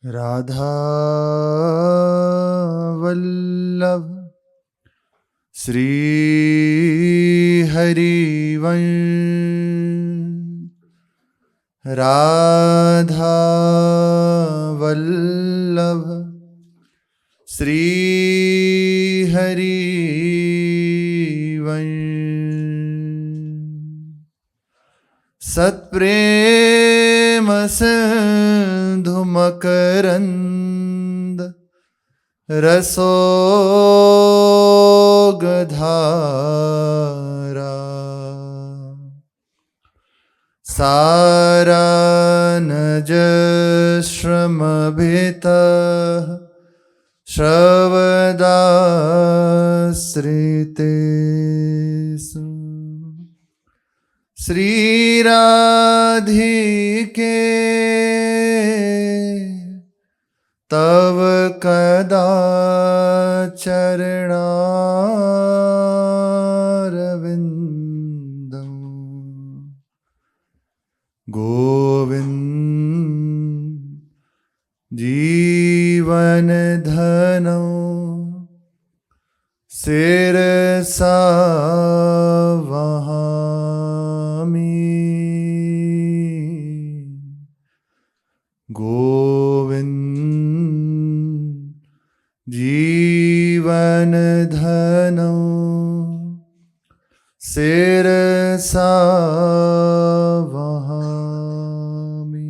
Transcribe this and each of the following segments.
राधा वल्लभ श्री हरिवंश। राधा वल्लभ श्री हरिवंश। सत्प्रेम सिंधु मकरंद रसोगधारा। सारानज श्रमभितः श्रवदाश्रितेषु। श्री राधिके तव कदा चरणारविंदम। गोविंद जीवन धनो शिरसा वहामि। गोविंद जीवन धनो शिरसा वहामि।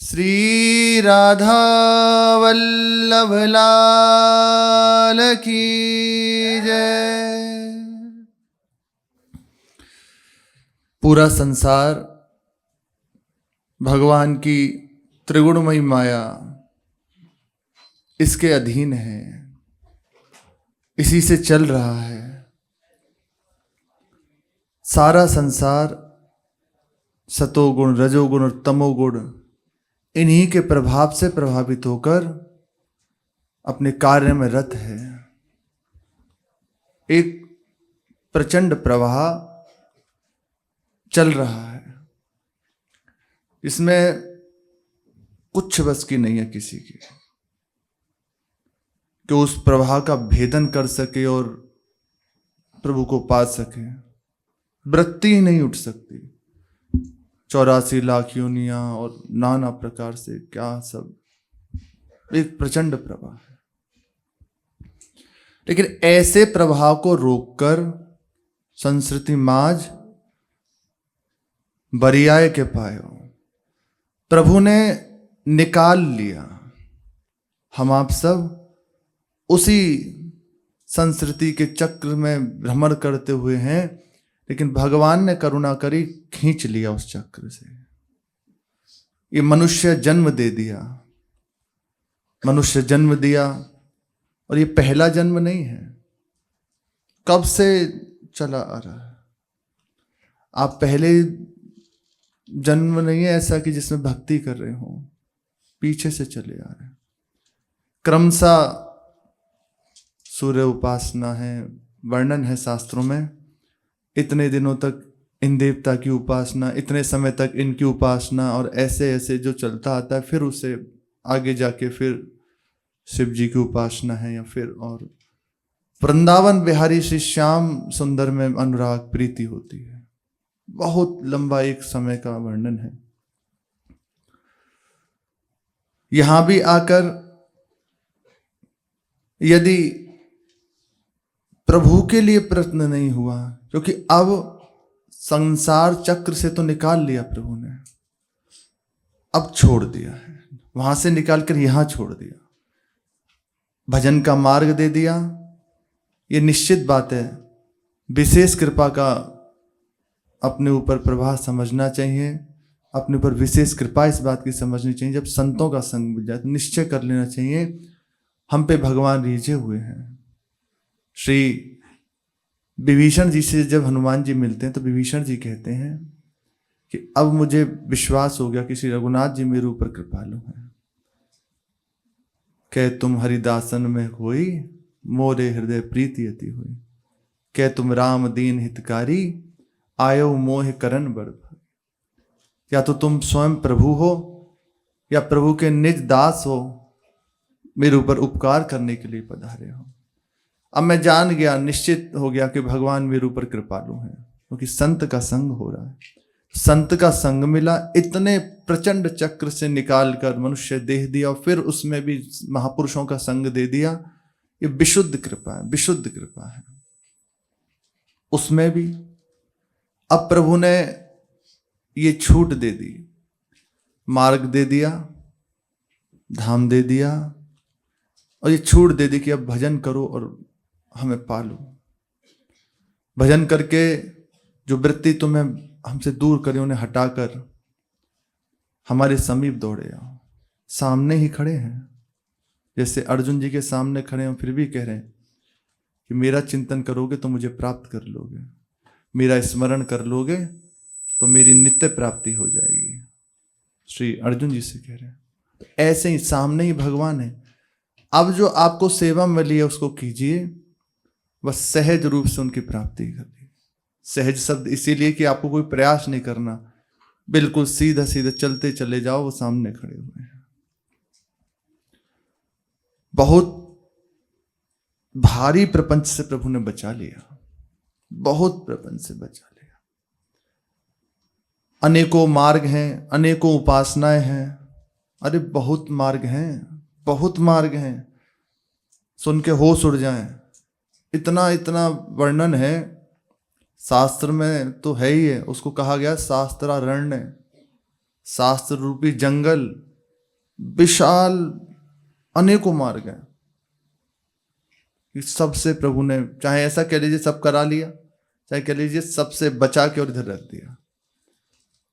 श्री राधा वल्लभ लाल की जय। पूरा संसार भगवान की त्रिगुणमयी माया इसके अधीन है, इसी से चल रहा है। सारा संसार सतोगुण, रजोगुण और तमोगुण इन्हीं के प्रभाव से प्रभावित होकर अपने कार्य में रत है। एक प्रचंड प्रवाह चल रहा है, इसमें कुछ बस की नहीं है किसी की कि उस प्रवाह का भेदन कर सके और प्रभु को पा सके। वृत्ति ही नहीं उठ सकती। 84 लाख योनियां और नाना प्रकार से क्या सब, एक प्रचंड प्रवाह है। लेकिन ऐसे प्रवाह को रोककर संस्कृति माज बरियाए के पायो प्रभु ने निकाल लिया। हम आप सब उसी संस्कृति के चक्र में भ्रमण करते हुए हैं, लेकिन भगवान ने करुणा करी, खींच लिया उस चक्र से। ये मनुष्य जन्म दे दिया, मनुष्य जन्म दिया, और ये पहला जन्म नहीं है, कब से चला आ रहा है। आप पहले जन्म नहीं है ऐसा कि जिसमें भक्ति कर रहे हो, पीछे से चले आ रहे हैं। क्रमशः सूर्य उपासना है, वर्णन है शास्त्रों में, इतने दिनों तक इन देवता की उपासना, इतने समय तक इनकी उपासना, और ऐसे ऐसे जो चलता आता है। फिर उसे आगे जाके फिर शिव जी की उपासना है, या फिर और वृंदावन बिहारी श्री श्याम सुंदर में अनुराग प्रीति होती है। बहुत लंबा एक समय का वर्णन है। यहां भी आकर यदि प्रभु के लिए प्रयत्न नहीं हुआ, क्योंकि अब संसार चक्र से तो निकाल लिया प्रभु ने, अब छोड़ दिया है, वहां से निकालकर यहां छोड़ दिया, भजन का मार्ग दे दिया। ये निश्चित बात है, विशेष कृपा का अपने ऊपर प्रभाव समझना चाहिए, अपने ऊपर विशेष कृपा इस बात की समझनी चाहिए। जब संतों का संग मिल जाए तो निश्चय कर लेना चाहिए हम पे भगवान रीझे हुए हैं। श्री विभीषण जी से जब हनुमान जी मिलते हैं तो विभीषण जी कहते हैं कि अब मुझे विश्वास हो गया कि श्री रघुनाथ जी मेरे ऊपर कृपालु हैं। कह तुम हरिदासन में होई, मोरे हृदय प्रीति अति हुई। कह तुम राम दीन हितकारी, आयो मोह करन बड़ भाई। या तो तुम स्वयं प्रभु हो, या प्रभु के निज दास हो, मेरे ऊपर उपकार करने के लिए पधारे हो। अब मैं जान गया, निश्चित हो गया कि भगवान मेरे ऊपर कृपालु हैं, क्योंकि संत का संग हो रहा है। संत का संग मिला, इतने प्रचंड चक्र से निकाल कर मनुष्य देह दिया और फिर उसमें भी महापुरुषों का संग दे दिया। ये विशुद्ध कृपा है, विशुद्ध कृपा है। उसमें भी अब प्रभु ने ये छूट दे दी, मार्ग दे दिया, धाम दे दिया, और ये छूट दे दी कि अब भजन करो और हमें पालो। भजन करके जो वृत्ति तुम्हें हमसे दूर करे उन्हें हटाकर हमारे समीप दौड़े आओ। सामने ही खड़े हैं, जैसे अर्जुन जी के सामने खड़े हैं, फिर भी कह रहे हैं कि मेरा चिंतन करोगे तो मुझे प्राप्त कर लोगे, मेरा स्मरण कर लोगे तो मेरी नित्य प्राप्ति हो जाएगी। श्री अर्जुन जी से कह रहे हैं। तो ऐसे ही सामने ही भगवान है। अब जो आपको सेवा मिली है उसको कीजिए, बस सहज रूप से उनकी प्राप्ति करिए। सहज शब्द इसीलिए कि आपको कोई प्रयास नहीं करना, बिल्कुल सीधा सीधा चलते चले जाओ, वो सामने खड़े हुए हैं। बहुत भारी प्रपंच से प्रभु ने बचा लिया, बहुत प्रपंच से बचा लिया। अनेकों मार्ग हैं, अनेकों उपासनाएं हैं। अरे बहुत मार्ग हैं, बहुत मार्ग हैं, सुन के होश उड़ जाएं। इतना इतना वर्णन है शास्त्र में, तो है ही है। उसको कहा गया शास्त्रारण्य, शास्त्र रूपी जंगल, विशाल अनेकों मार्ग हैं। इस सबसे प्रभु ने, चाहे ऐसा कह लीजिए सब करा लिया, चाहे कह लीजिए सबसे बचा के और इधर रख दिया,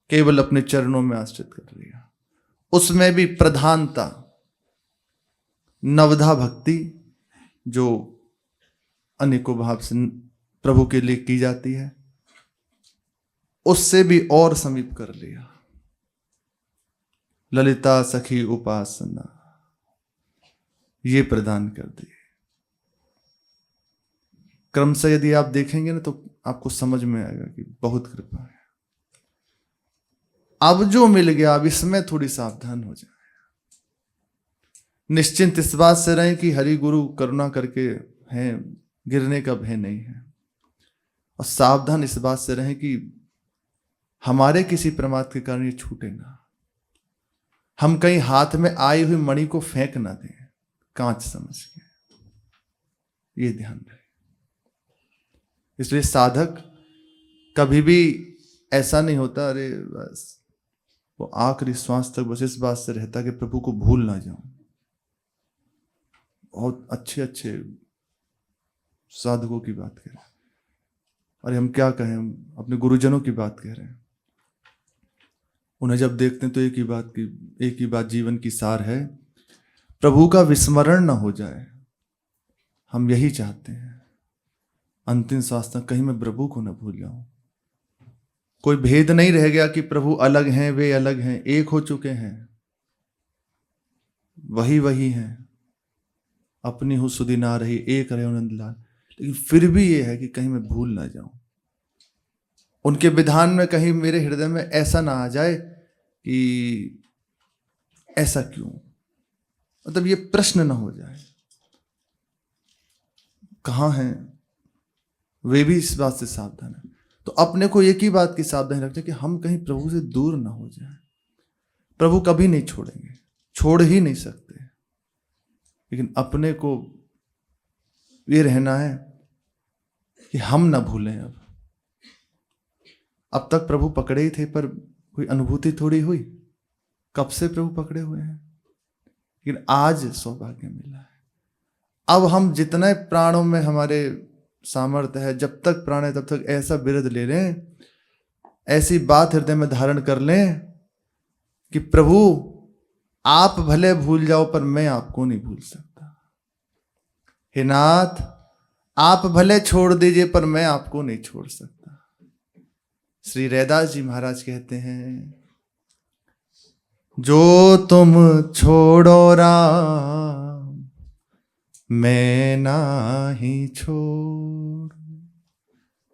केवल अपने चरणों में आश्रित कर लिया। उसमें भी प्रधानता नवधा भक्ति, जो अनेकों भाव से प्रभु के लिए की जाती है, उससे भी और समीप कर लिया। ललिता सखी उपासना ये प्रदान कर दी। क्रम से यदि आप देखेंगे ना तो आपको समझ में आएगा कि बहुत कृपा है। अब जो मिल गया, अब इसमें थोड़ी सावधान हो जाए। निश्चिंत इस बात से रहें कि हरि गुरु करुणा करके हैं, गिरने का भय नहीं है। और सावधान इस बात से रहें कि हमारे किसी प्रमाद के कारण ये छूटे ना। हम कहीं हाथ में आई हुई मणि को फेंक ना दें कांच समझ के, ये ध्यान रहे। इसलिए साधक कभी भी ऐसा नहीं होता, अरे बस वो आखिरी श्वास तक बस इस बात से रहता कि प्रभु को भूल ना जाऊं। बहुत अच्छे अच्छे साधकों की बात कह रहे हैं, अरे हम क्या कहें, हम अपने गुरुजनों की बात कह रहे हैं। उन्हें जब देखते हैं तो एक ही बात जीवन की सार है, प्रभु का विस्मरण ना हो जाए। हम यही चाहते हैं, अंतिम श्वास तक कहीं मैं प्रभु को ना भूल जाऊं। कोई भेद नहीं रह गया कि प्रभु अलग हैं, वे अलग हैं, एक हो चुके हैं, वही वही हैं। अपनी हूं सुधि ना रही, एक रहे नंदलाल। लेकिन फिर भी ये है कि कहीं मैं भूल ना जाऊं। उनके विधान में कहीं मेरे हृदय में ऐसा ना आ जाए कि ऐसा क्यों, मतलब ये प्रश्न ना हो जाए कहां हैं वे, भी इस बात से सावधान है। तो अपने को एक ही बात की सावधानी रखते कि हम कहीं प्रभु से दूर ना हो जाए। प्रभु कभी नहीं छोड़ेंगे, छोड़ ही नहीं सकते, लेकिन अपने को ये रहना है कि हम ना भूलें। अब तक प्रभु पकड़े ही थे, पर कोई अनुभूति थोड़ी हुई। कब से प्रभु पकड़े हुए हैं, लेकिन आज सौभाग्य मिला है। अब हम जितने प्राणों में हमारे सामर्थ्य है, जब तक प्राण है तब तक ऐसा बिरध ले लें, ऐसी बात हृदय में धारण कर लें कि प्रभु आप भले भूल जाओ पर मैं आपको नहीं भूल सकता। हे नाथ आप भले छोड़ दीजिए पर मैं आपको नहीं छोड़ सकता। श्री रैदास जी महाराज कहते हैं, जो तुम छोड़ो राम मैं नाही छोड़।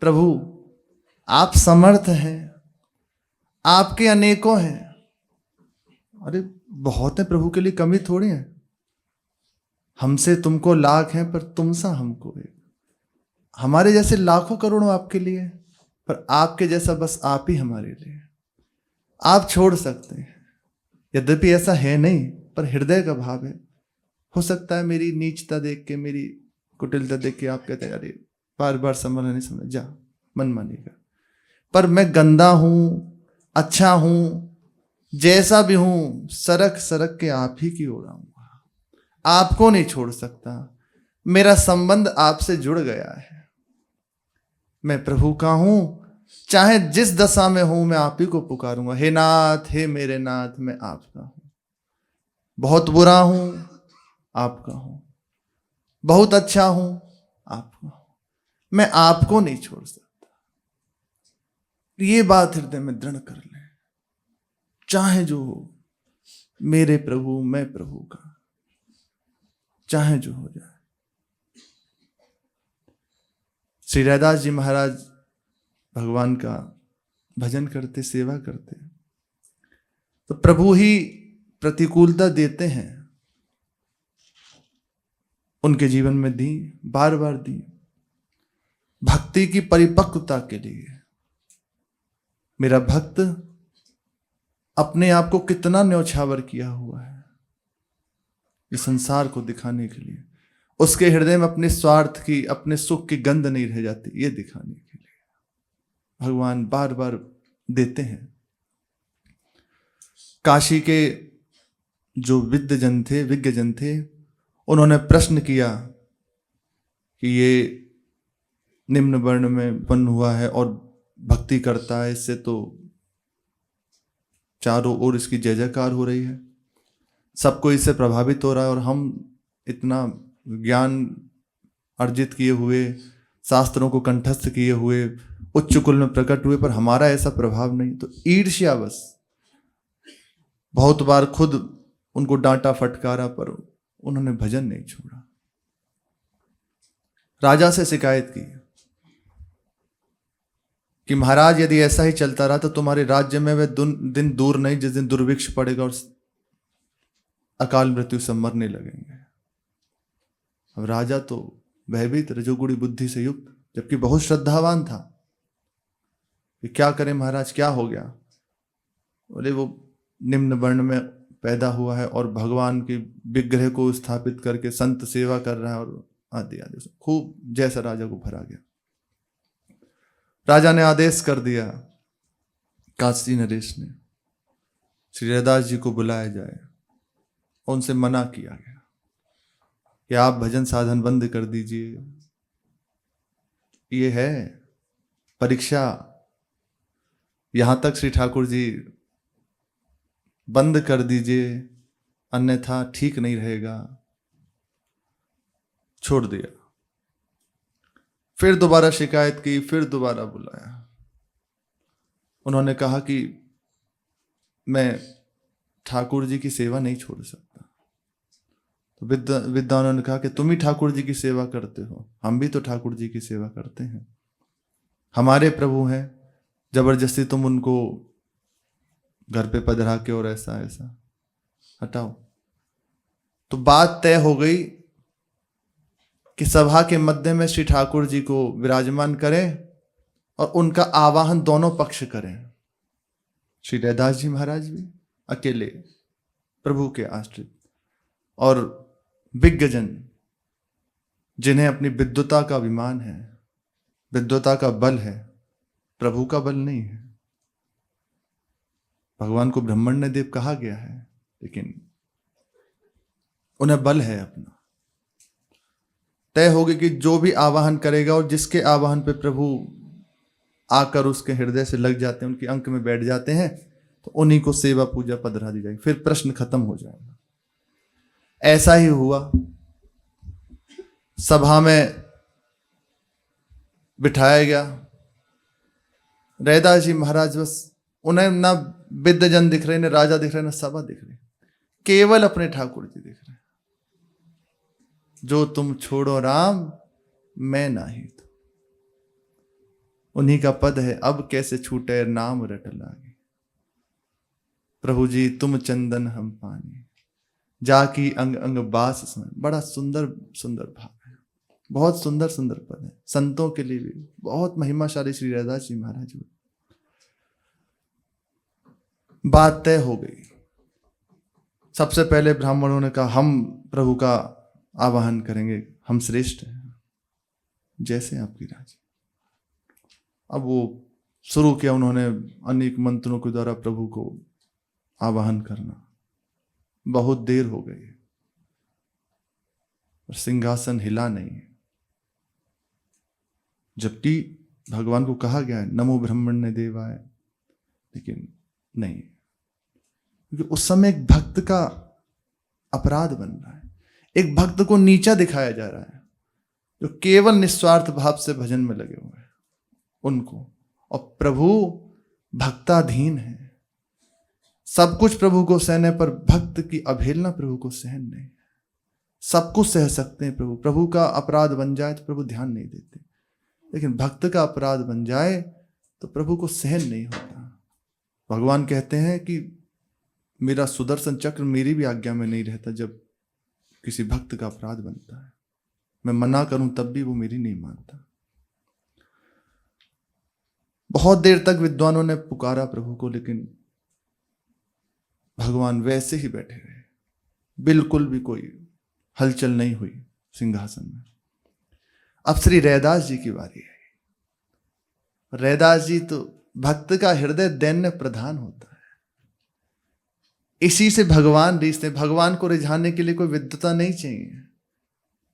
प्रभु आप समर्थ हैं, आपके अनेकों हैं। अरे बहुत है प्रभु के लिए, कमी थोड़ी है। हमसे तुमको लाख हैं पर तुम सा हमको एक। हमारे जैसे लाखों करोड़ों आपके लिए, पर आपके जैसा बस आप ही हमारे लिए। आप छोड़ सकते हैं, यद्यपि ऐसा है नहीं, पर हृदय का भाव है। हो सकता है मेरी नीचता देख के, मेरी कुटिलता देख के आप कहते हैं अरे बार बार संभल नहीं, समझ जा, मन मानिएगा। पर मैं गंदा हूं, अच्छा हूं, जैसा भी हूं, सरक सरक के आप ही की ओर आऊंगा। आपको नहीं छोड़ सकता, मेरा संबंध आपसे जुड़ गया है। मैं प्रभु का हूं, चाहे जिस दशा में हूं मैं आप ही को पुकारूंगा। हे नाथ, हे मेरे नाथ, मैं आपका हूं। बहुत बुरा हूं, आपका हूं। बहुत अच्छा हूं, आपका हूं। मैं आपको नहीं छोड़ सकता। ये बात हृदय में दृढ़ कर लें, चाहे जो हो, मेरे प्रभु, मैं प्रभु का, चाहे जो हो जाए। श्री रैदास जी महाराज भगवान का भजन करते, सेवा करते, तो प्रभु ही प्रतिकूलता देते हैं, उनके जीवन में दी, बार बार दी, भक्ति की परिपक्वता के लिए। मेरा भक्त अपने आप को कितना न्यौछावर किया हुआ है इस संसार को दिखाने के लिए। उसके हृदय में अपने स्वार्थ की, अपने सुख की गंध नहीं रह जाती, ये दिखाने के लिए भगवान बार बार देते हैं। काशी के जो विद्वजन थे, विज्ञजन थे, उन्होंने प्रश्न किया कि ये निम्न वर्ण में उत्पन्न हुआ है और भक्ति करता है, इससे तो चारों ओर इसकी जय जयकार हो रही है, सबको इससे प्रभावित हो रहा है, और हम इतना ज्ञान अर्जित किए हुए, शास्त्रों को कंठस्थ किए हुए, उच्च कुल में प्रकट हुए, पर हमारा ऐसा प्रभाव नहीं। तो ईर्ष्यावश बहुत बार खुद उनको डांटा फटकारा, पर उन्होंने भजन नहीं छोड़ा। राजा से शिकायत की कि महाराज यदि ऐसा ही चलता रहा तो तुम्हारे राज्य में वह दिन दूर नहीं जिस दिन दुर्भिक्ष पड़ेगा और अकाल मृत्यु से मरने लगेंगे। अब राजा तो भयभीत, रजोगुणी बुद्धि से युक्त, जबकि बहुत श्रद्धावान था, कि क्या करें महाराज, क्या हो गया? बोले वो निम्न वर्ण में पैदा हुआ है और भगवान के विग्रह को स्थापित करके संत सेवा कर रहा है, और आदि आदि। खूब जैसा राजा को भरा गया। राजा ने आदेश कर दिया, काशी नरेश ने, श्री रैदास जी को बुलाया जाए, और उनसे मना किया गया कि आप भजन साधन बंद कर दीजिए, ये है परीक्षा। यहां तक श्री ठाकुर जी बंद कर दीजिए, अन्यथा ठीक नहीं रहेगा। छोड़ दिया। फिर दोबारा शिकायत की, फिर दोबारा बुलाया। उन्होंने कहा कि मैं ठाकुर जी की सेवा नहीं छोड़ सकता। तो विद्वानों ने कहा कि तुम ही ठाकुर जी की सेवा करते हो, हम भी तो ठाकुर जी की सेवा करते हैं, हमारे प्रभु हैं, जबरदस्ती तुम उनको घर पे पधरा के और ऐसा ऐसा, हटाओ। तो बात तय हो गई कि सभा के मध्य में श्री ठाकुर जी को विराजमान करें और उनका आवाहन दोनों पक्ष करें। श्री रैदास जी महाराज भी अकेले प्रभु के आश्रित, और विज्ञजन जिन्हें अपनी विद्वता का अभिमान है, विद्वता का बल है, प्रभु का बल नहीं है। भगवान को ब्रह्मण्य देव कहा गया है, लेकिन उन्हें बल है अपना। तय होगी कि जो भी आवाहन करेगा और जिसके आवाहन पे प्रभु आकर उसके हृदय से लग जाते हैं, उनके अंक में बैठ जाते हैं, तो उन्हीं को सेवा पूजा पधरा दी जाएगी, फिर प्रश्न खत्म हो जाएगा। ऐसा ही हुआ। सभा में बिठाया गया रैदास जी महाराज, बस उन्हें ना विद्वजन दिख रहे, ना राजा दिख रहे, ना सभा दिख रही, केवल अपने ठाकुर जी दिख रहे। जो तुम छोड़ो राम, मैं नाही तो, उन्हीं का पद है, अब कैसे छूटे नाम रट लागे। प्रभु जी तुम चंदन हम पानी, जाकी अंग अंग बास स्मरण। बड़ा सुंदर सुंदर भाव है, बहुत सुंदर सुंदर पद है, संतों के लिए भी बहुत महिमाशाली श्री रैदास जी महाराज। बात तय हो गई। सबसे पहले ब्राह्मणों ने कहा हम प्रभु का आवाहन करेंगे, हम श्रेष्ठ हैं, जैसे आपकी राजी। अब वो शुरू किया उन्होंने अनेक मंत्रों के द्वारा प्रभु को आवाहन करना। बहुत देर हो गई और सिंहासन हिला नहीं, जबकि भगवान को कहा गया है नमो ब्रह्मण्य देवाय, लेकिन नहीं, क्योंकि उस समय एक भक्त का अपराध बन रहा है, एक भक्त को नीचा दिखाया जा रहा है जो केवल निस्वार्थ भाव से भजन में लगे हुए हैं उनको। और प्रभु भक्ताधीन है, सब कुछ प्रभु को सहने पर भक्त की अवहेलना प्रभु को सहन नहीं। सब कुछ सह सकते हैं प्रभु, प्रभु का अपराध बन जाए तो प्रभु ध्यान नहीं देते, लेकिन भक्त का अपराध बन जाए तो प्रभु को सहन नहीं होता। भगवान कहते हैं कि मेरा सुदर्शन चक्र मेरी भी आज्ञा में नहीं रहता जब किसी भक्त का अपराध बनता है, मैं मना करूं तब भी वो मेरी नहीं मानता। बहुत देर तक विद्वानों ने पुकारा प्रभु को, लेकिन भगवान वैसे ही बैठे रहे, बिल्कुल भी कोई हलचल नहीं हुई सिंहासन में। अब श्री रैदास जी की बारी है। रैदास जी तो भक्त का हृदय दैन्य प्रधान होता है, इसी से भगवान रिश्ते। भगवान को रिझाने के लिए कोई विद्वता नहीं चाहिए,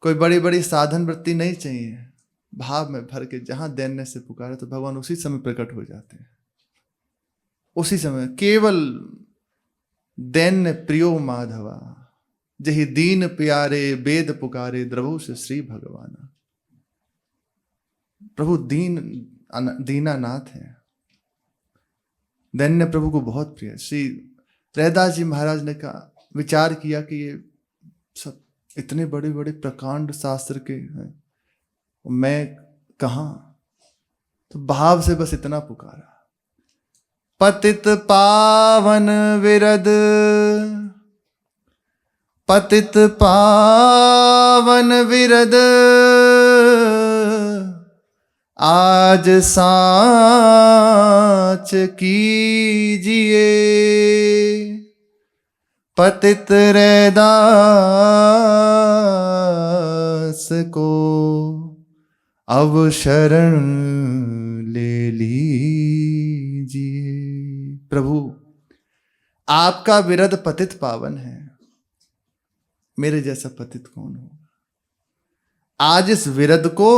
कोई बड़ी बड़ी साधन वृत्ति नहीं चाहिए, भाव में भर के जहां दैन्य से पुकारे तो भगवान उसी समय प्रकट हो जाते हैं। उसी समय केवल दैन्य प्रियो माधवा, जही दीन प्यारे वेद पुकारे द्रवो से श्री भगवाना। प्रभु दीनानाथ है, दैन्य प्रभु को बहुत प्रिय। श्री रैदास जी महाराज ने कहा, विचार किया कि ये सब इतने बड़े बड़े प्रकांड शास्त्र के हैं, मैं कहाँ, तो भाव से बस इतना पुकारा, पतित पावन विरद, पतित पावन विरद, आज साच कीजिए, पतित रैदास को अब शरण ले लीजिए। प्रभु आपका विरद पतित पावन है, मेरे जैसा पतित कौन होगा। आज इस विरद को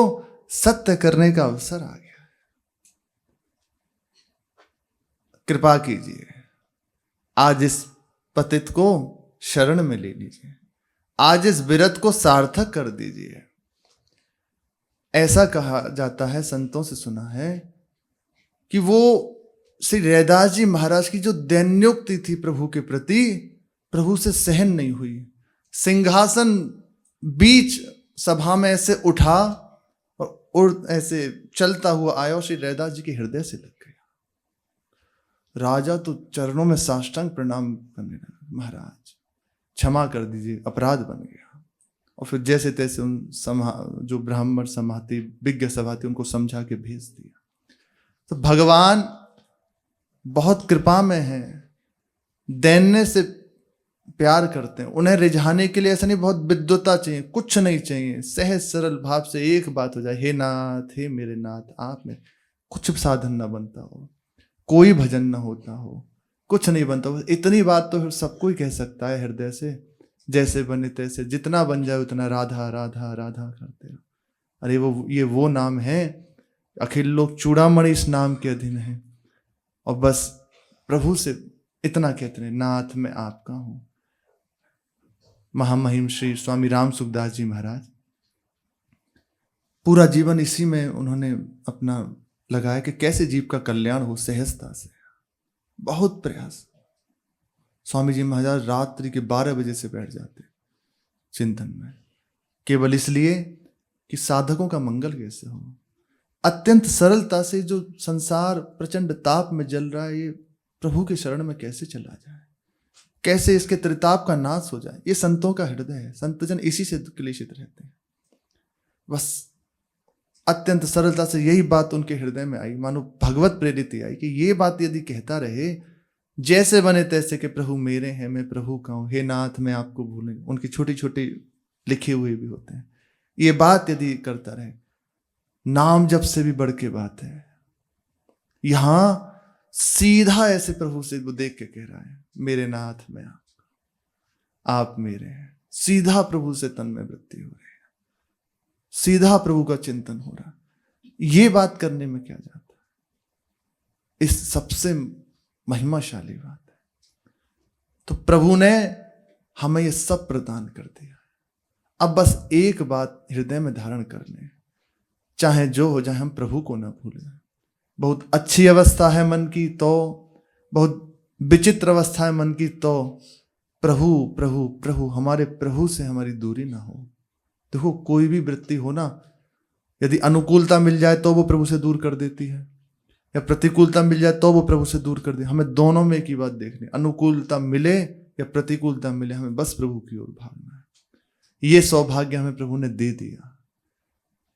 सत्य करने का अवसर आ गया, कृपा कीजिए, आज इस पतित को शरण में ले लीजिए, आज इस विरद को सार्थक कर दीजिए। ऐसा कहा जाता है, संतों से सुना है कि वो श्री रैदास जी महाराज की जो दैन्योक्ति थी प्रभु के प्रति, प्रभु से सहन नहीं हुई। सिंहासन बीच सभा में ऐसे उठा और ऐसे चलता हुआ आया और श्री रैदास जी के हृदय से लग गया। राजा तो चरणों में साष्टांग प्रणाम करने लगा, महाराज क्षमा कर दीजिए, अपराध बन गया। और फिर जैसे तैसे उन जो ब्राह्मण समाती विज्ञ सभा थी उनको समझा के भेज दिया। तो भगवान बहुत कृपा में है, दैन्य से प्यार करते हैं, उन्हें रिझाने के लिए ऐसा नहीं बहुत विद्वता चाहिए, कुछ नहीं चाहिए, सहज सरल भाव से एक बात हो जाए, हे नाथ, हे मेरे नाथ, आप में कुछ साधन ना बनता हो, कोई भजन ना होता हो, कुछ नहीं बनता हो, इतनी बात तो फिर सबको ही कह सकता है हृदय से, जैसे बने तैसे, जितना बन जाए उतना राधा राधा राधा करते रहो। अरे ये वो नाम है, अखिल लोग चूड़ामणि इस नाम के अधीन है। और बस प्रभु से इतना कहते हैं, नाथ मैं आपका हूं। महामहिम श्री स्वामी राम सुखदास जी महाराज पूरा जीवन इसी में उन्होंने अपना लगाया कि कैसे जीव का कल्याण हो, सहजता से, बहुत प्रयास। स्वामी जी महाराज रात्रि के 12 बजे से बैठ जाते चिंतन में, केवल इसलिए कि साधकों का मंगल कैसे हो। अत्यंत सरलता से जो संसार प्रचंड ताप में जल रहा है, ये प्रभु के शरण में कैसे चला जाए, कैसे इसके त्रिताप का नाश हो जाए। ये संतों का हृदय है, संतजन इसी से क्लेशित रहते हैं। बस अत्यंत सरलता से यही बात उनके हृदय में आई, मानो भगवत प्रेरित आई कि ये बात यदि कहता रहे जैसे बने तैसे कि प्रभु मेरे हैं, मैं प्रभु का हूं, हे नाथ मैं आपको भूलूं। उनकी छोटी छोटी लिखे हुए भी होते हैं। ये बात यदि करता रहे, नाम जप से भी बढ़ के बात है। यहां सीधा ऐसे प्रभु से वो देख के कह रहा है, मेरे नाथ मैं आप मेरे हैं। सीधा प्रभु से तन में वृत्ति हो रही है, सीधा प्रभु का चिंतन हो रहा। ये बात करने में क्या जाता है, इस सबसे महिमाशाली बात है। तो प्रभु ने हमें ये सब प्रदान कर दिया। अब बस एक बात हृदय में धारण कर लें, चाहे जो हो जाए हम प्रभु को ना भूलें। बहुत अच्छी अवस्था है मन की तो, बहुत विचित्र अवस्था है मन की तो, प्रभु प्रभु प्रभु, हमारे प्रभु से हमारी दूरी ना हो। देखो कोई भी वृत्ति हो ना, यदि अनुकूलता मिल जाए तो वो प्रभु से दूर कर देती है, या प्रतिकूलता मिल जाए तो वो प्रभु से दूर कर दे। हमें दोनों में एक ही बात देखनी, अनुकूलता मिले या प्रतिकूलता मिले, हमें बस प्रभु की ओर भागना है। ये सौभाग्य हमें प्रभु ने दे दिया।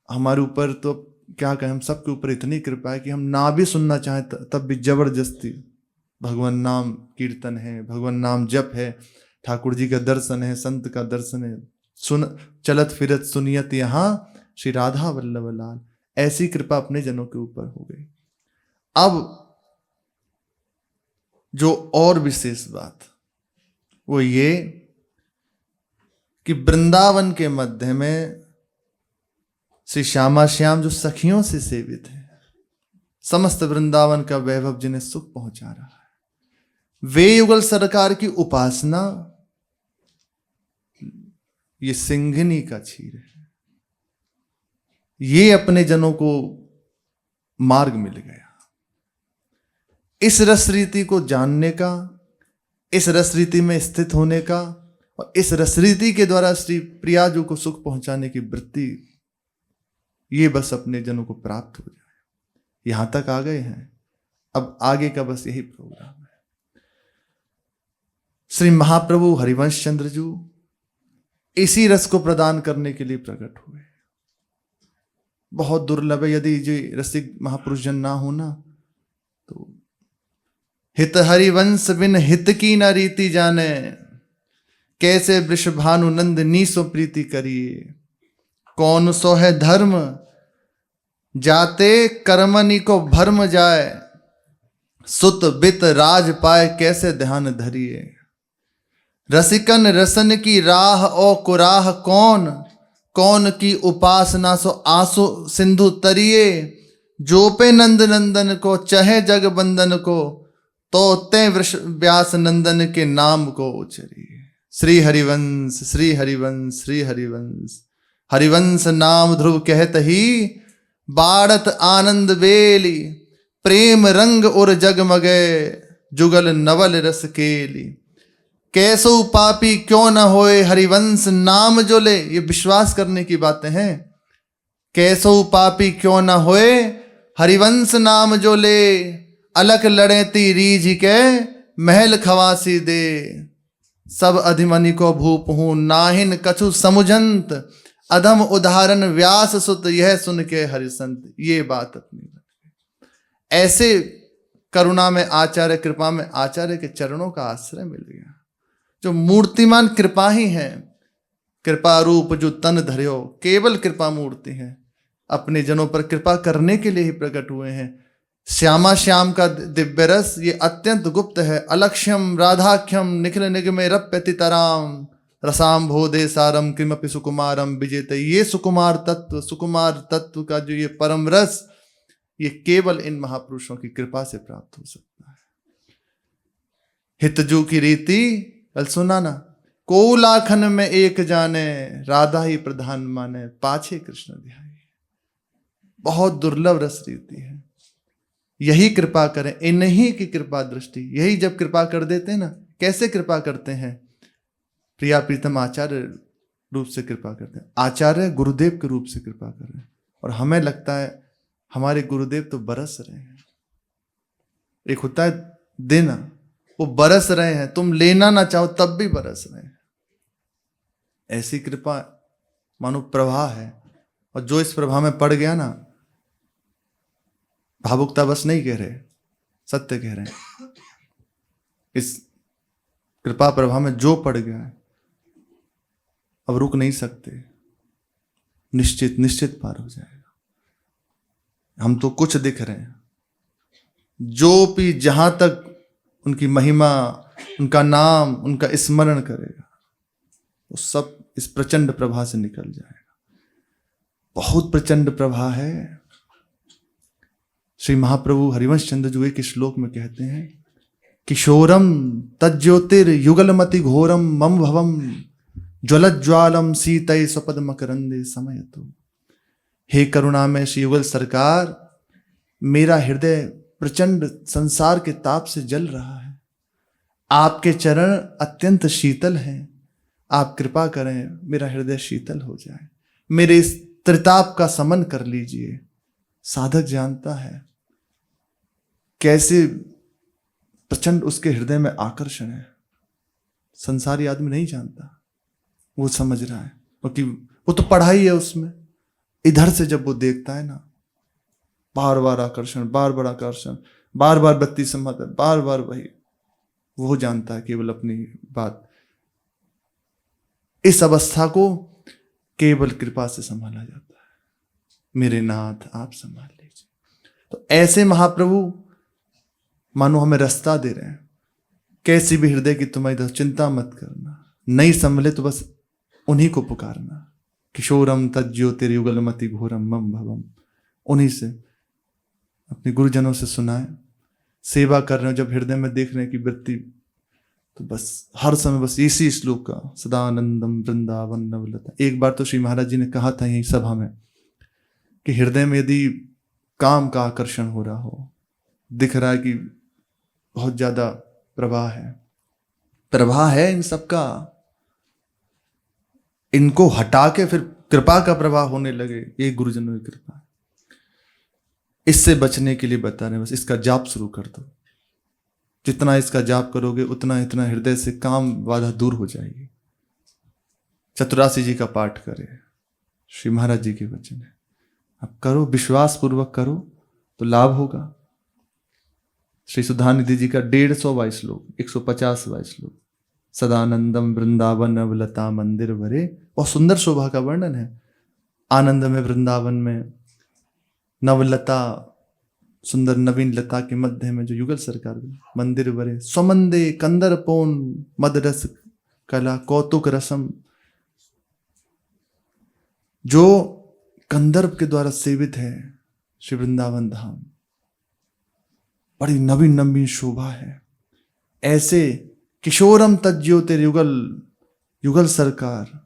हमारे ऊपर तो क्या कहें, हम सबके ऊपर इतनी कृपा है कि हम ना भी सुनना चाहें तब भी जबरदस्ती भगवान नाम कीर्तन है, भगवान नाम जप है, ठाकुर जी का दर्शन है, संत का दर्शन है, सुन चलत फिरत सुनियत यहाँ श्री राधा वल्लभ लाल। ऐसी कृपा अपने जनों के ऊपर हो गई। अब जो और विशेष बात वो ये कि वृंदावन के मध्य में श्री श्यामा श्याम जो सखियों से सेवित है, समस्त वृंदावन का वैभव जिन्हें सुख पहुंचा रहा है, वे युगल सरकार की उपासना ये सिंघनी का क्षीर है। ये अपने जनों को मार्ग मिल गया। इस रस रीति को जानने का, इस रस रीति में स्थित होने का, और इस रस रीति के द्वारा श्री प्रिया जी को सुख पहुंचाने की वृत्ति, ये बस अपने जनों को प्राप्त हो जाए। यहां तक आ गए हैं, अब आगे का बस यही प्रोग्राम है। श्री महाप्रभु हरिवंश चंद्र जी इसी रस को प्रदान करने के लिए प्रकट हुए। बहुत दुर्लभ है, यदि जो रसिक महापुरुष जन ना हो ना तो हित हरिवंश बिन हित की न रीति जाने, कैसे वृषभानु नंद नीसो प्रीति करिए। कौन सो है धर्म जाते कर्मनि को भर्म जाए, सुत बित राज पाए कैसे ध्यान धरिए। रसिकन रसन की राह ओ कुराह कौन, कौन की उपासना सो आंसू सिंधु तरिए। जो पे नंद नंदन को चहे जग बंदन को, तो ते व्यास नंदन के नाम को उचरिए। श्री हरिवंश श्री हरिवंश श्री हरिवंश। हरिवंश नाम ध्रुव कहत ही, बाड़त आनंद बेली। प्रेम रंग और जगमगे, जुगल नवल रस केली। कैसो पापी क्यों न होए, हरिवंश नाम जो ले। ये विश्वास करने की बातें हैं। कैसो पापी क्यों न होए, हरिवंश नाम जो ले। अलख लड़ेती रीझ के, महल खवासी दे। सब अधिमनि को भूप हूं, नाहिन कछु समुझंत। अधम उदाहरण व्यास सुत, यह सुन के हरिसंत। ये बात अपनी ऐसे करुणा में आचार्य, कृपा में आचार्य के चरणों का आश्रय मिल गया, जो मूर्तिमान कृपा ही है। कृपा रूप जो तन धर्यो, केवल कृपा मूर्ति है। अपने जनों पर कृपा करने के लिए ही प्रकट हुए हैं। श्यामा श्याम का दिव्य रस ये अत्यंत गुप्त है। अलक्ष्यम राधाख्यम निखिल निगमे रप्यतितराम, रसाम भोदे सारम किमपि सुकुमारम विजेते। ये सुकुमार तत्व का जो ये परम रस, ये केवल इन महापुरुषों की कृपा से प्राप्त हो सकता है। हितजू की रीति कल सुना ना, को लाखन में एक जाने, राधा ही प्रधान माने, पाछे कृष्ण ध्याये। बहुत दुर्लभ रस रीति है। यही कृपा करें, इन्हीं की कृपा दृष्टि। यही जब कृपा कर देते हैं ना, कैसे कृपा करते हैं, प्रिया प्रीतम आचार्य रूप से कृपा करते हैं। आचार्य गुरुदेव के रूप से कृपा कर रहे हैं, और हमें लगता है हमारे गुरुदेव तो बरस रहे हैं। एक होता है दिन वो बरस रहे हैं, तुम लेना ना चाहो तब भी बरस रहे हैं। ऐसी कृपा मानो प्रवाह है, और जो इस प्रवाह में पड़ गया ना, भावुकता बस नहीं कह रहे, सत्य कह रहे हैं, इस कृपा प्रवाह में जो पड़ गया है अब रुक नहीं सकते, निश्चित निश्चित पार हो जाएगा। हम तो कुछ दिख रहे हैं, जो भी जहां तक उनकी महिमा, उनका नाम, उनका स्मरण करेगा, वो सब इस प्रचंड प्रवाह से निकल जाएगा। बहुत प्रचंड प्रवाह है। श्री महाप्रभु हरिवंश चंद्र जी एक श्लोक में कहते हैं, किशोरम तज्ज्योतिर युगलमति घोरम मम भवम ज्वलज्वालम सीतय स्वपद मकरंदे समयतु। हे करुणामय श्री युगल सरकार, मेरा हृदय प्रचंड संसार के ताप से जल रहा है, आपके चरण अत्यंत शीतल हैं, आप कृपा करें मेरा हृदय शीतल हो जाए, मेरे इस त्रिताप का समन कर लीजिए। साधक जानता है कैसे प्रचंड उसके हृदय में आकर्षण है, संसारी आदमी नहीं जानता, वो समझ रहा है, क्योंकि वो तो पढ़ाई है उसमें। इधर से जब वो देखता है ना, बार बार आकर्षण, बार बार आकर्षण, बार बार बत्ती सम्मत है, बार बार वही, वो जानता है केवल अपनी बात। इस अवस्था को केवल कृपा से संभाला जाता है। मेरे नाथ आप संभाल लीजिए। तो ऐसे महाप्रभु मानो हमें रास्ता दे रहे हैं, कैसी भी हृदय की तुम्हारी तो चिंता मत करना, नहीं संभले तो बस उन्हीं को पुकारना। किशोरम तज्ज्योतिर्युगलमति घोरम मम भवम, उन्हीं से अपने गुरुजनों से सुनाए। सेवा कर रहे हो जब हृदय में देख रहे हैं कि वृत्ति, तो बस हर समय बस इसी श्लोक का सदानंदम वृंदावन नवलता। एक बार तो श्री महाराज जी ने कहा था यही सभा में कि हृदय में यदि काम का आकर्षण हो रहा हो, दिख रहा है कि बहुत ज्यादा प्रवाह है इन सबका, इनको हटा के फिर कृपा का प्रवाह होने लगे, ये गुरुजनों की कृपा। इससे बचने के लिए बता रहे हैं, बस इसका जाप शुरू कर दो। जितना इसका जाप करोगे उतना इतना हृदय से काम बाधा दूर हो जाएगी। चतुरासी जी का पाठ करें, श्री महाराज जी के वचन है, अब करो, विश्वास पूर्वक करो तो लाभ होगा। श्री सुधानिधि जी का 150वां श्लोक, 150वां श्लोक, सदानंदम वृंदावन नवलता मंदिर भरे, बहुत सुंदर शोभा का वर्णन है। आनंद में वृंदावन में नवलता, सुंदर नवीन लता के मध्य में जो युगल सरकार मंदिर भरे, स्वमंदे कंदर पोन मदरस कला कौतुक रसम, जो कंदर्प के द्वारा सेवित है श्री वृंदावन धाम, बड़ी नवीन नवीन शोभा है। ऐसे किशोरम तज्ज्योतिर्युगल युगल सरकार,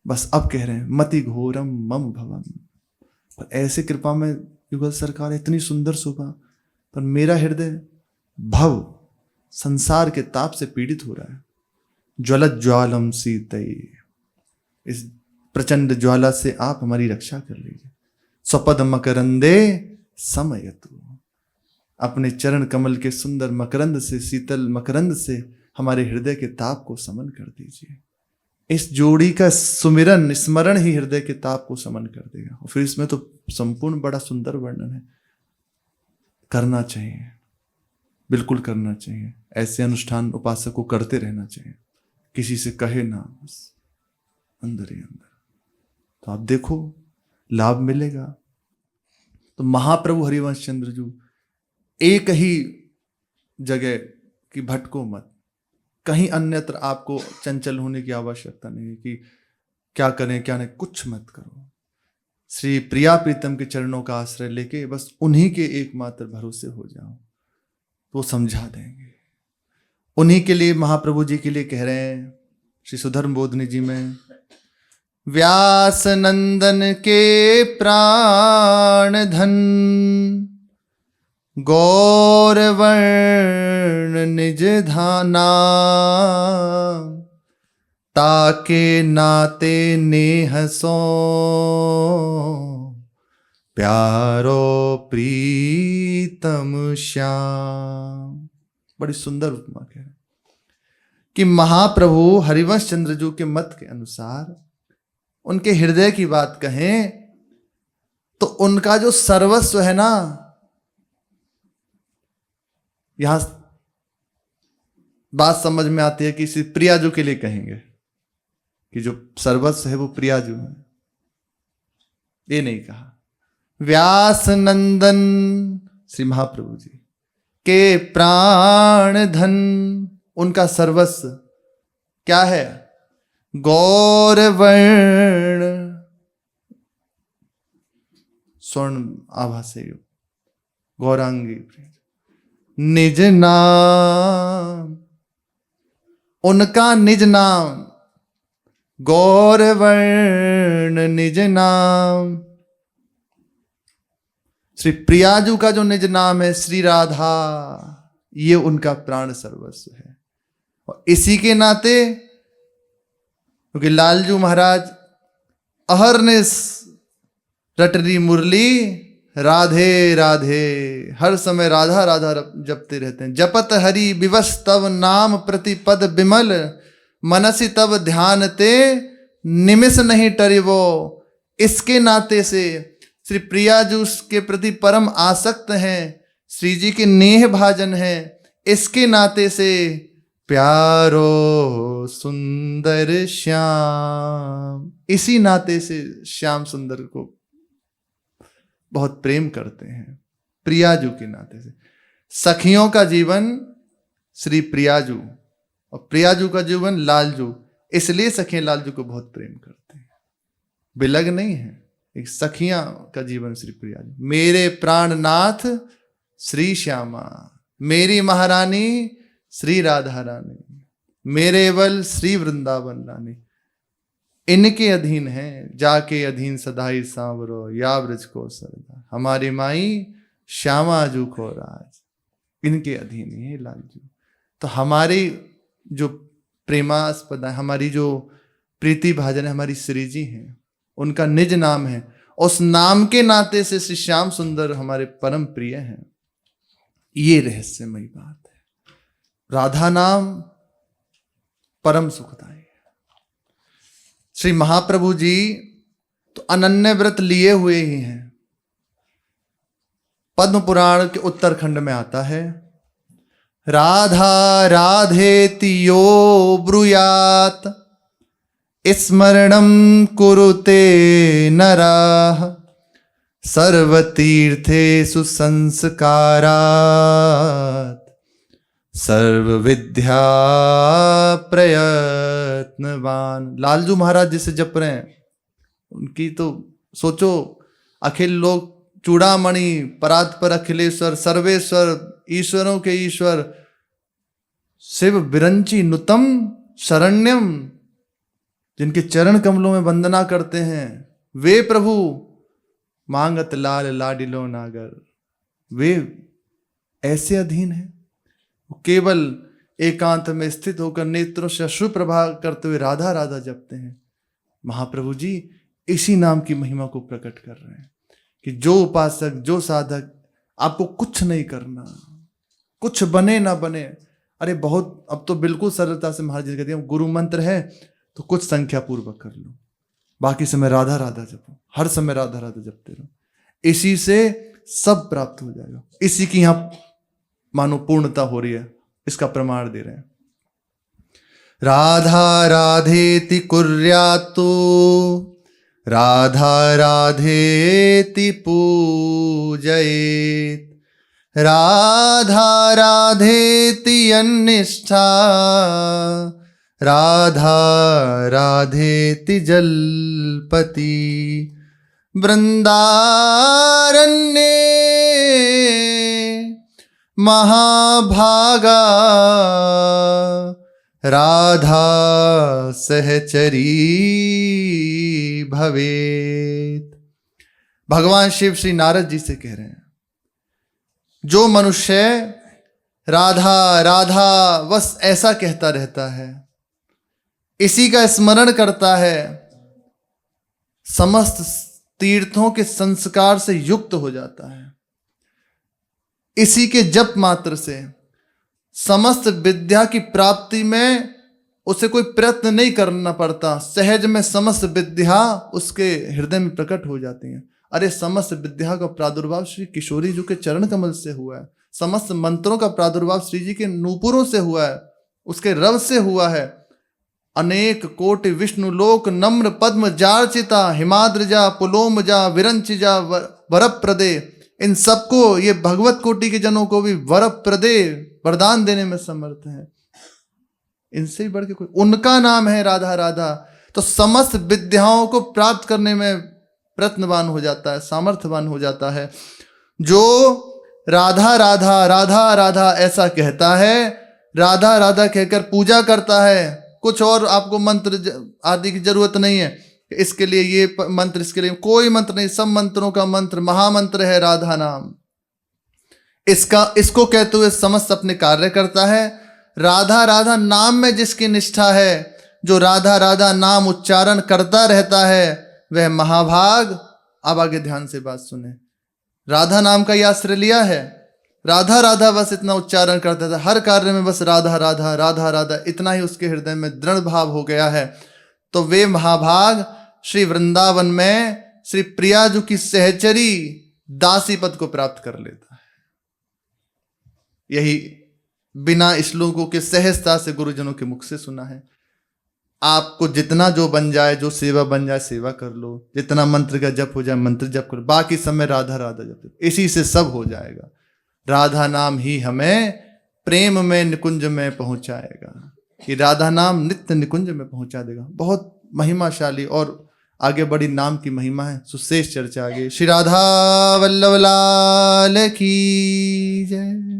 बस अब कह रहे हैं मति घोरम मम भवम। पर ऐसे कृपा में युगल सरकार, इतनी सुंदर शोभा, पर मेरा हृदय भव संसार के ताप से पीड़ित हो रहा है। ज्वलत ज्वालम सीतई, इस प्रचंड ज्वाला से आप हमारी रक्षा कर लीजिए। स्वपद मकरंदे समयतु, अपने चरण कमल के सुंदर मकरंद से, शीतल मकरंद से हमारे हृदय के ताप को समन कर दीजिए। इस जोड़ी का सुमिरन, स्मरण ही हृदय के ताप को समन कर देगा। और फिर इसमें तो संपूर्ण बड़ा सुंदर वर्णन है। करना चाहिए, बिल्कुल करना चाहिए। ऐसे अनुष्ठान उपासक को करते रहना चाहिए, किसी से कहे ना, बस अंदर ही अंदर। तो आप देखो लाभ मिलेगा। तो महाप्रभु हरिवंश चंद्र जी एक ही जगह की भटको मत, कहीं अन्यत्र आपको चंचल होने की आवश्यकता नहीं है कि क्या करें क्या नहीं, कुछ मत करो। श्री प्रिया प्रीतम के चरणों का आश्रय लेके बस उन्हीं के एकमात्र भरोसे हो जाओ, तो समझा देंगे। उन्हीं के लिए महाप्रभु जी के लिए कह रहे हैं श्री सुधर्म बोधनी जी में, व्यास नंदन के प्राण धन गौरवर्ण निज धाना, ताके नाते नेह सो प्यारो प्रीतम श्याम। बड़ी सुंदर उपमा कह रहे हैं कि महाप्रभु हरिवंश चंद्रजू के मत के अनुसार उनके हृदय की बात कहें तो उनका जो सर्वस्व है ना, यहां बात समझ में आती है कि श्री प्रियाजू के लिए कहेंगे कि जो सर्वस्व है वो प्रियाजू है, ये नहीं कहा। व्यास नंदन श्री महाप्रभु जी के प्राण धन, उनका सर्वस्व क्या है? गौरवर्ण स्वर्ण आभा से गौरांगी निज नाम, उनका निज नाम गौरवर्ण निज नाम। श्री प्रियाजू का जो निज नाम है श्री राधा, ये उनका प्राण सर्वस्व है। और इसी के नाते क्योंकि लालजू महाराज अहरनिश रटरी मुरली राधे राधे, हर समय राधा राधा जपते रहते हैं। जपत हरि विवश तव नाम प्रतिपद विमल, मनसी तब ध्यान ते निमिष नहीं टरिवो। इसके नाते से श्री प्रियाजू के प्रति परम आसक्त हैं, श्री जी के नेह भाजन हैं। इसके नाते से प्यारो सुंदर श्याम, इसी नाते से श्याम सुंदर को बहुत प्रेम करते हैं, प्रियाजू के नाते से। सखियों का जीवन श्री प्रियाजू और प्रियाजू का जीवन लालजू, इसलिए सखियां लालजू को बहुत प्रेम करते हैं, बिलग नहीं है। एक सखियां का जीवन श्री प्रियाजू। मेरे प्राणनाथ श्री श्यामा, मेरी महारानी श्री राधा रानी, मेरे बल श्री वृंदावन रानी, इनके अधीन है। जाके अधीन सदाई सांवरो या ब्रज को सरदा, हमारी माई श्यामा जू को राज, इनके अधीन है लालजू। तो हमारी जो प्रेमास्पद है, हमारी जो प्रीति भाजन है, हमारी श्री जी हैं, उनका निज नाम है। उस नाम के नाते से श्री श्याम सुंदर हमारे परम प्रिय हैं। ये रहस्यमयी बात है। राधा नाम परम सुखदायी है। श्री महाप्रभु जी तो अनन्य व्रत लिए हुए ही हैं। पद्म पुराण के उत्तरखंड में आता है, राधा राधेति यो ब्रूयात स्मरणं कुरुते नराः सर्वतीर्थेषु संस्कारात् सर्वविद्या प्रयत्नवान। लालजू महाराज जिसे जप रहे हैं, उनकी तो सोचो, अखिल लोक चूड़ामणि परात्पर अखिलेश्वर सर्वेश्वर ईश्वरों के ईश्वर शिव विरंची नुतम शरण्यम, जिनके चरण कमलों में वंदना करते हैं, वे प्रभु मांगत लाल लाडिलो नागर, वे ऐसे अधीन हैं। केवल एकांत में स्थित होकर नेत्रों से अश्रु प्रभा करते हुए राधा राधा जपते हैं। महाप्रभु जी इसी नाम की महिमा को प्रकट कर रहे हैं कि जो उपासक, जो साधक, आपको कुछ नहीं करना, कुछ बने ना बने। अरे बहुत, अब तो बिल्कुल सरलता से महाराज जी कहते हैं, गुरु मंत्र है तो कुछ संख्या पूर्वक कर लो, बाकी समय राधा राधा जपो, हर समय राधा राधा जपते रहो, इसी से सब प्राप्त हो जाएगा। इसी की यहां मानो पूर्णता हो रही है, इसका प्रमाण दे रहे हैं। राधा राधेति कुर्यातु राधा राधेति पूजयेत् राधा राधेति अन्निष्ठा राधा राधेति जलपति वृंदारण्ये महाभागा राधा सहचरी भवेत। भगवान शिव श्री नारद जी से कह रहे हैं, जो मनुष्य राधा राधा बस ऐसा कहता रहता है, इसी का स्मरण करता है, समस्त तीर्थों के संस्कार से युक्त हो जाता है, इसी के जप मात्र से समस्त विद्या की प्राप्ति में उसे कोई प्रयत्न नहीं करना पड़ता, सहज में समस्त विद्या उसके हृदय में प्रकट हो जाती हैं। अरे समस्त विद्या का प्रादुर्भाव श्री किशोरी जी के चरण कमल से हुआ है, समस्त मंत्रों का प्रादुर्भाव श्री जी के नूपुरों से हुआ है, उसके रव से हुआ है। अनेक कोटि विष्णु लोक नम्र पद्म जार्चिता हिमाद्रजा पुलोमजा विरंचिजा वरप्रदे, इन सबको, ये भगवत कोटि के जनों को भी वरप्रदे वरदान देने में समर्थ है। इनसे ही बढ़ के कोई, उनका नाम है राधा राधा। तो समस्त विद्याओं को प्राप्त करने में प्रयत्नवान हो जाता है, सामर्थ्यवान हो जाता है। जो राधा राधा राधा राधा ऐसा कहता है, राधा राधा कहकर पूजा करता है, कुछ और आपको मंत्र आदि की जरूरत नहीं है, इसके लिए ये मंत्र, इसके लिए कोई मंत्र नहीं, सब मंत्रों का मंत्र महामंत्र है राधा नाम। इसको कहते हुए समस्त अपने कार्य करता है। राधा राधा नाम में जिसकी निष्ठा है, जो राधा राधा नाम उच्चारण करता रहता है, वह महाभाग। अब आगे ध्यान से बात सुने, राधा नाम का यह आश्रय लिया है, राधा राधा बस इतना उच्चारण करता था, हर कार्य में बस राधा राधा राधा राधा, इतना ही उसके हृदय में दृढ़ भाव हो गया है। तो वे महाभाग श्री वृंदावन में श्री प्रियाजू की सहचरी दासी पद को प्राप्त कर लेता है। यही बिना श्लोकों के सहजता से गुरुजनों के मुख से सुना है। आपको जितना जो बन जाए, जो सेवा बन जाए सेवा कर लो, जितना मंत्र का जप हो जाए मंत्र जप करो, बाकी समय राधा राधा जप, इसी से सब हो जाएगा। राधा नाम ही हमें प्रेम में निकुंज में पहुंचाएगा, कि राधा नाम नित्य निकुंज में पहुंचा देगा। बहुत महिमाशाली और आगे बड़ी नाम की महिमा है, सुशेष चर्चा आगे। श्री राधा वल्लभ लाल की जय।